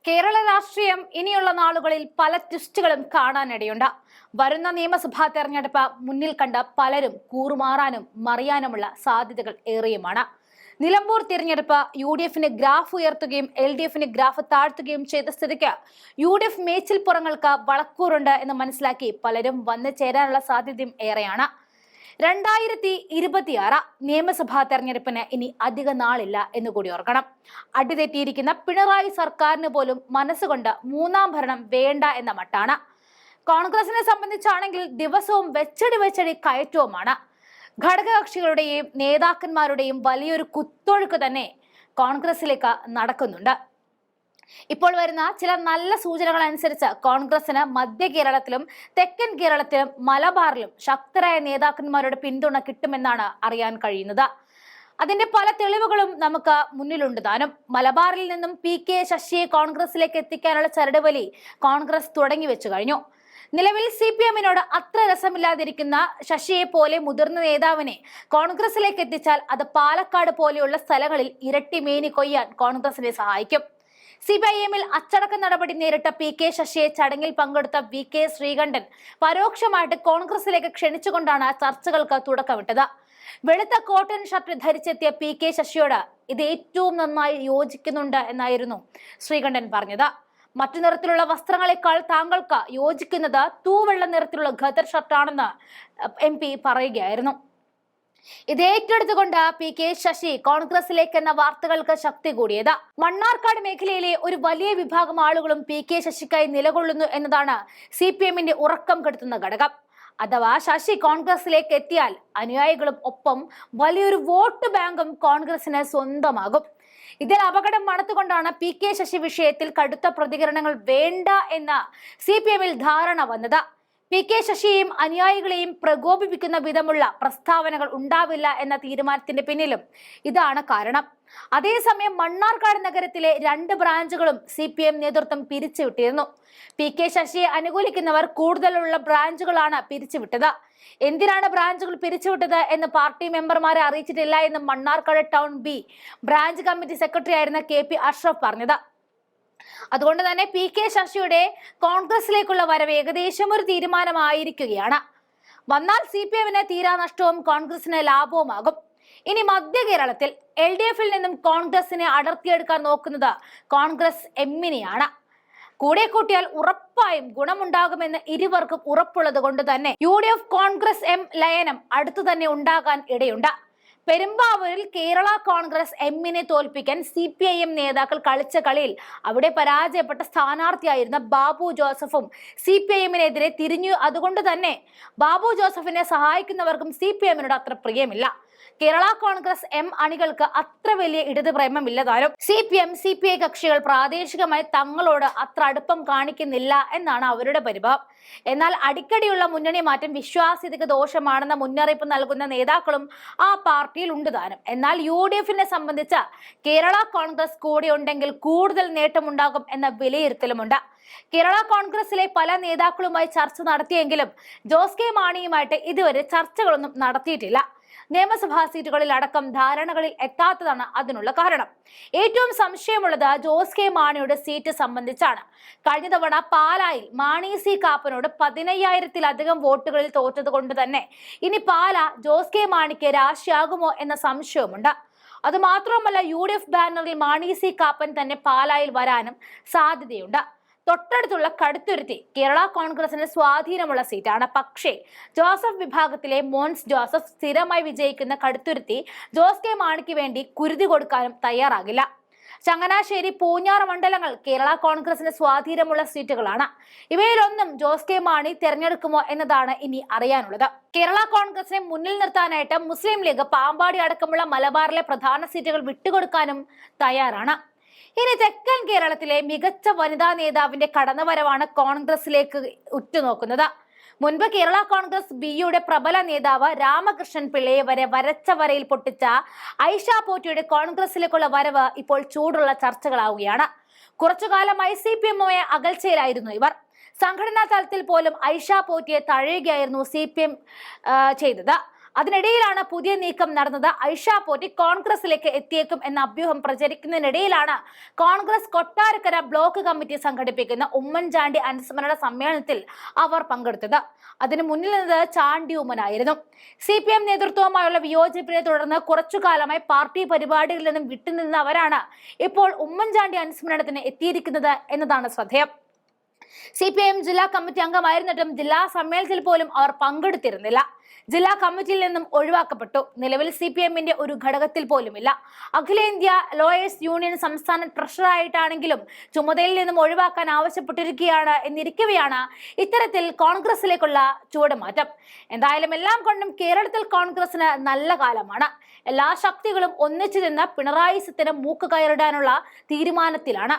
കേരള രാഷ്ട്രീയം ഇനിയുള്ള നാളുകളിൽ പല ട്വിസ്റ്റുകളും കാണാനിടയുണ്ട്. വരുന്ന നിയമസഭാ തെരഞ്ഞെടുപ്പ് മുന്നിൽ കണ്ട പലരും കൂറുമാറാനും മറിയാനുമുള്ള സാധ്യതകൾ ഏറെയുമാണ്. നിലമ്പൂർ തിരഞ്ഞെടുപ്പ് UDFന് ഗ്രാഫ് ഉയർത്തുകയും LDFന് ഗ്രാഫ് താഴ്ത്തുകയും ചെയ്ത സ്ഥിതിക്ക് UDF മേച്ചിൽപ്പുറങ്ങൾക്ക് വളക്കൂറുണ്ട് എന്ന് മനസ്സിലാക്കി പലരും വന്നു ചേരാനുള്ള സാധ്യതയും ഏറെയാണ്. 2026 നിയമസഭാ തെരഞ്ഞെടുപ്പിന് ഇനി അധിക നാളില്ല എന്നുകൂടി ഓർക്കണം. അടിതെറ്റിയിരിക്കുന്ന പിണറായി സർക്കാരിന് പോലും മനസ്സുകൊണ്ട് മൂന്നാം ഭരണം വേണ്ട എന്ന മട്ടാണ്. കോൺഗ്രസിനെ സംബന്ധിച്ചാണെങ്കിൽ ദിവസവും വെച്ചടി കയറ്റവുമാണ്. ഘടകകക്ഷികളുടെയും നേതാക്കന്മാരുടെയും വലിയൊരു കുത്തൊഴുക്ക് തന്നെ കോൺഗ്രസിലേക്ക് നടക്കുന്നുണ്ട്. ഇപ്പോൾ വരുന്ന ചില നല്ല സൂചനകൾ അനുസരിച്ച് കോൺഗ്രസിന് മധ്യ കേരളത്തിലും തെക്കൻ കേരളത്തിലും മലബാറിലും ശക്തരായ നേതാക്കന്മാരുടെ പിന്തുണ കിട്ടുമെന്നാണ് അറിയാൻ കഴിയുന്നത്. അതിന്റെ പല തെളിവുകളും നമുക്ക് മുന്നിലുണ്ട് താനും. മലബാറിൽ നിന്നും PK ശശിയെ കോൺഗ്രസിലേക്ക് എത്തിക്കാനുള്ള ചരടുവലി കോൺഗ്രസ് തുടങ്ങി വെച്ചു കഴിഞ്ഞു. നിലവിൽ CPMനോട് അത്ര രസമില്ലാതിരിക്കുന്ന ശശിയെ പോലെ മുതിർന്ന നേതാവിനെ കോൺഗ്രസിലേക്ക് എത്തിച്ചാൽ അത് പാലക്കാട് പോലെയുള്ള സ്ഥലങ്ങളിൽ ഇരട്ടി മേനി കൊയ്യാൻ കോൺഗ്രസിനെ സഹായിക്കും. CPIMൽ അച്ചടക്ക നടപടി നേരിട്ട PK ശശിയെ ചടങ്ങിൽ പങ്കെടുത്ത VK ശ്രീകണ്ഠൻ പരോക്ഷമായിട്ട് കോൺഗ്രസിലേക്ക് ക്ഷണിച്ചുകൊണ്ടാണ് ചർച്ചകൾക്ക് തുടക്കമിട്ടത്. വെളുത്ത കോട്ടൺ ഷർട്ട് ധരിച്ചെത്തിയ PK ശശിയോട് ഇത് ഏറ്റവും നന്നായി യോജിക്കുന്നുണ്ട് എന്നായിരുന്നു ശ്രീകണ്ഠൻ പറഞ്ഞത്. മറ്റു നിറത്തിലുള്ള വസ്ത്രങ്ങളെക്കാൾ താങ്കൾക്ക് യോജിക്കുന്നത് തൂവെള്ള നിറത്തിലുള്ള ഖദർ ഷർട്ടാണെന്ന് MP പറയുകയായിരുന്നു. ഇത് ഏറ്റെടുത്തുകൊണ്ട് PK ശശി കോൺഗ്രസിലേക്ക് എന്ന വാർത്തകൾക്ക് ശക്തി കൂടിയത്. മണ്ണാർക്കാട് മേഖലയിലെ ഒരു വലിയ വിഭാഗം ആളുകളും PK ശശിക്കായി നിലകൊള്ളുന്നു എന്നതാണ് CPMന്റെ ഉറക്കം കെടുത്തുന്ന ഘടകം. അഥവാ ശശി കോൺഗ്രസിലേക്ക് എത്തിയാൽ അനുയായികളും ഒപ്പം വലിയൊരു വോട്ട് ബാങ്കും കോൺഗ്രസിന് സ്വന്തമാകും. ഇതിൽ അപകടം മണത്തുകൊണ്ടാണ് PK ശശി വിഷയത്തിൽ കടുത്ത പ്രതികരണങ്ങൾ വേണ്ട എന്ന CPMൽ ധാരണ വന്നത്. PK ശശിയെയും അനുയായികളെയും പ്രകോപിപ്പിക്കുന്ന വിധമുള്ള പ്രസ്താവനകൾ ഉണ്ടാവില്ല എന്ന തീരുമാനത്തിന്റെ പിന്നിലും ഇതാണ് കാരണം. അതേസമയം മണ്ണാർക്കാട് നഗരത്തിലെ 2 ബ്രാഞ്ചുകളും CPM നേതൃത്വം പിരിച്ചുവിട്ടിരുന്നു. PK ശശിയെ അനുകൂലിക്കുന്നവർ കൂടുതലുള്ള ബ്രാഞ്ചുകളാണ് പിരിച്ചുവിട്ടത്. എന്തിനാണ് ബ്രാഞ്ചുകൾ പിരിച്ചുവിട്ടത് എന്ന് പാർട്ടി മെമ്പർമാരെ അറിയിച്ചിട്ടില്ല എന്ന് Mannarkkad town B branch committee secretary ആയിരുന്ന KP അഷ്റഫ് പറഞ്ഞത്. അതുകൊണ്ട് തന്നെ PK ശശിയുടെ കോൺഗ്രസിലേക്കുള്ള വരവ് ഏകദേശം ഒരു തീരുമാനമായിരിക്കുകയാണ്. വന്നാൽ CPMന് തീരാ നഷ്ടവും കോൺഗ്രസിന് ലാഭവുമാകും. ഇനി മധ്യ കേരളത്തിൽ LDFൽ നിന്നും കോൺഗ്രസിനെ അടർത്തിയെടുക്കാൻ നോക്കുന്നത് കോൺഗ്രസ് Mനെയാണ്. കൂടെ കൂട്ടിയാൽ ഉറപ്പായും ഗുണമുണ്ടാകുമെന്ന് ഇരുവർക്കും ഉറപ്പുള്ളത് കൊണ്ട് തന്നെ UDF കോൺഗ്രസ് M ലയനം അടുത്തു തന്നെ ഉണ്ടാകാൻ ഇടയുണ്ട്. പെരുമ്പാവൂരിൽ കേരള കോൺഗ്രസ് Mനെ തോൽപ്പിക്കാൻ CPIM നേതാക്കൾ കളിച്ച കളിയിൽ അവിടെ പരാജയപ്പെട്ട സ്ഥാനാർത്ഥിയായിരുന്ന ബാബു ജോസഫും CPIMനെതിരെ തിരിഞ്ഞു. അതുകൊണ്ട് തന്നെ ബാബു ജോസഫിനെ സഹായിക്കുന്നവർക്കും CPIMനോട് അത്ര പ്രിയമില്ല. കേരള കോൺഗ്രസ് M അണികൾക്ക് അത്ര വലിയ ഇടത് പ്രേമമില്ല താനും. CPM CPI കക്ഷികൾ പ്രാദേശികമായി തങ്ങളോട് അത്ര അടുപ്പം കാണിക്കുന്നില്ല എന്നാണ് അവരുടെ പരിഭവം. എന്നാൽ അടിക്കടിയുള്ള മുന്നണി മാറ്റം വിശ്വാസ്യതയ്ക്ക് ദോഷമാണെന്ന മുന്നറിയിപ്പ് നൽകുന്ന നേതാക്കളും ആ പാർട്ടിയിൽ ഉണ്ട് താനും. എന്നാൽ UDFനെ സംബന്ധിച്ച് കേരള കോൺഗ്രസ് കൂടെ ഉണ്ടെങ്കിൽ കൂടുതൽ നേട്ടമുണ്ടാകും എന്ന വിലയിരുത്തലുമുണ്ട്. കേരള കോൺഗ്രസിലെ പല നേതാക്കളുമായി ചർച്ച നടത്തിയെങ്കിലും ജോസ് കെ മാണിയുമായിട്ട് ഇതുവരെ ചർച്ചകളൊന്നും നടത്തിയിട്ടില്ല. നിയമസഭാ സീറ്റുകളിൽ അടക്കം ധാരണകളിൽ എത്താത്തതാണ് അതിനുള്ള കാരണം. ഏറ്റവും സംശയമുള്ളത് ജോസ് കെ മാണിയുടെ സീറ്റ് സംബന്ധിച്ചാണ്. കഴിഞ്ഞ തവണ പാലായിൽ മാണി C കാപ്പനോട് 15,000-ലധികം വോട്ടുകളിൽ തോറ്റത് കൊണ്ട് തന്നെ ഇനി പാല ജോസ് കെ മാണിക്ക് രാശിയാകുമോ എന്ന സംശയവുമുണ്ട്. അതുമാത്രമല്ല UDF ബാനറിൽ മാണി C കാപ്പൻ തന്നെ പാലായിൽ വരാനും സാധ്യതയുണ്ട്. തൊട്ടടുത്തുള്ള കടുത്തുരുത്തി കേരള കോൺഗ്രസിന് സ്വാധീനമുള്ള സീറ്റാണ്. പക്ഷേ ജോസഫ് വിഭാഗത്തിലെ മോൻസ് ജോസഫ് സ്ഥിരമായി വിജയിക്കുന്ന കടുത്തുരുത്തി ജോസ് കെ മാണിക്ക് വേണ്ടി കുരുതി കൊടുക്കാനും തയ്യാറാകില്ല. ചങ്ങനാശ്ശേരി പൂഞ്ഞാർ മണ്ഡലങ്ങൾ കേരള കോൺഗ്രസിന് സ്വാധീനമുള്ള സീറ്റുകളാണ്. ഇവയിലൊന്നും ജോസ് കെ മാണി തിരഞ്ഞെടുക്കുമോ എന്നതാണ് ഇനി അറിയാനുള്ളത്. കേരള കോൺഗ്രസിനെ മുന്നിൽ നിർത്താനായിട്ട് മുസ്ലിം ലീഗ് പാമ്പാടി അടക്കമുള്ള മലബാറിലെ പ്രധാന സീറ്റുകൾ വിട്ടുകൊടുക്കാനും തയ്യാറാണ്. ഇനി തെക്കൻ കേരളത്തിലെ മികച്ച വനിതാ നേതാവിന്റെ കടന്നുവരവാണ് കോൺഗ്രസിലേക്ക് ഉറ്റുനോക്കുന്നത്. മുൻപ് കേരള കോൺഗ്രസ് Bയുടെ പ്രബല നേതാവ് രാമകൃഷ്ണൻ പിള്ളയെ വരെ വരച്ച വരയിൽ പൊട്ടിച്ച ഐഷ പോറ്റിയുടെ കോൺഗ്രസിലേക്കുള്ള വരവ് ഇപ്പോൾ ചൂടുള്ള ചർച്ചകളാവുകയാണ്. കുറച്ചുകാലമായി CPMുമായി അകൽച്ചയിലായിരുന്നു ഇവർ. സംഘടനാ തലത്തിൽ പോലും ഐഷ പോറ്റിയെ തഴയുകയായിരുന്നു CPM ചെയ്തത്. അതിനിടയിലാണ് പുതിയ നീക്കം നടന്നത്. ഐഷ പോറ്റി കോൺഗ്രസിലേക്ക് എത്തിയേക്കും എന്ന അഭ്യൂഹം പ്രചരിക്കുന്നതിനിടയിലാണ് കോൺഗ്രസ് കൊട്ടാരക്കര ബ്ലോക്ക് കമ്മിറ്റി സംഘടിപ്പിക്കുന്ന ഉമ്മൻചാണ്ടി അനുസ്മരണ സമ്മേളനത്തിൽ അവർ പങ്കെടുത്തത്. അതിനു മുന്നിൽ നിന്നത് ചാണ്ടി ഉമ്മനായിരുന്നു. CPM നേതൃത്വവുമായുള്ള വിയോജിപ്പിനെ തുടർന്ന് കുറച്ചുകാലമായി പാർട്ടി പരിപാടികളിൽ നിന്നും വിട്ടുനിന്ന അവരാണ് ഇപ്പോൾ ഉമ്മൻചാണ്ടി അനുസ്മരണത്തിന് എത്തിയിരിക്കുന്നത് എന്നതാണ് ശ്രദ്ധേയം. CPM ജില്ലാ കമ്മിറ്റി അംഗമായിരുന്നിട്ടും ജില്ലാ സമ്മേളനത്തിൽ പോലും അവർ പങ്കെടുത്തിരുന്നില്ല. ജില്ലാ കമ്മിറ്റിയിൽ നിന്നും ഒഴിവാക്കപ്പെട്ടു. നിലവിൽ CPMന്റെ ഒരു ഘടകത്തിൽ പോലുമില്ല. അഖിലേന്ത്യാ ലോയേഴ്സ് യൂണിയൻ സംസ്ഥാന ട്രഷററായിട്ടാണെങ്കിലും ചുമതലയിൽ നിന്നും ഒഴിവാക്കാൻ ആവശ്യപ്പെട്ടിരിക്കുകയാണ് എന്നിരിക്കവെയാണ് ഇത്തരത്തിൽ കോൺഗ്രസിലേക്കുള്ള ചുവടുമാറ്റം. എന്തായാലും എല്ലാം കൊണ്ടും കേരളത്തിൽ കോൺഗ്രസിന് നല്ല കാലമാണ്. എല്ലാ ശക്തികളും ഒന്നിച്ചു നിന്ന് പിണറായി സത്തിന് മൂക്ക് കയറിടാനുള്ള തീരുമാനത്തിലാണ്.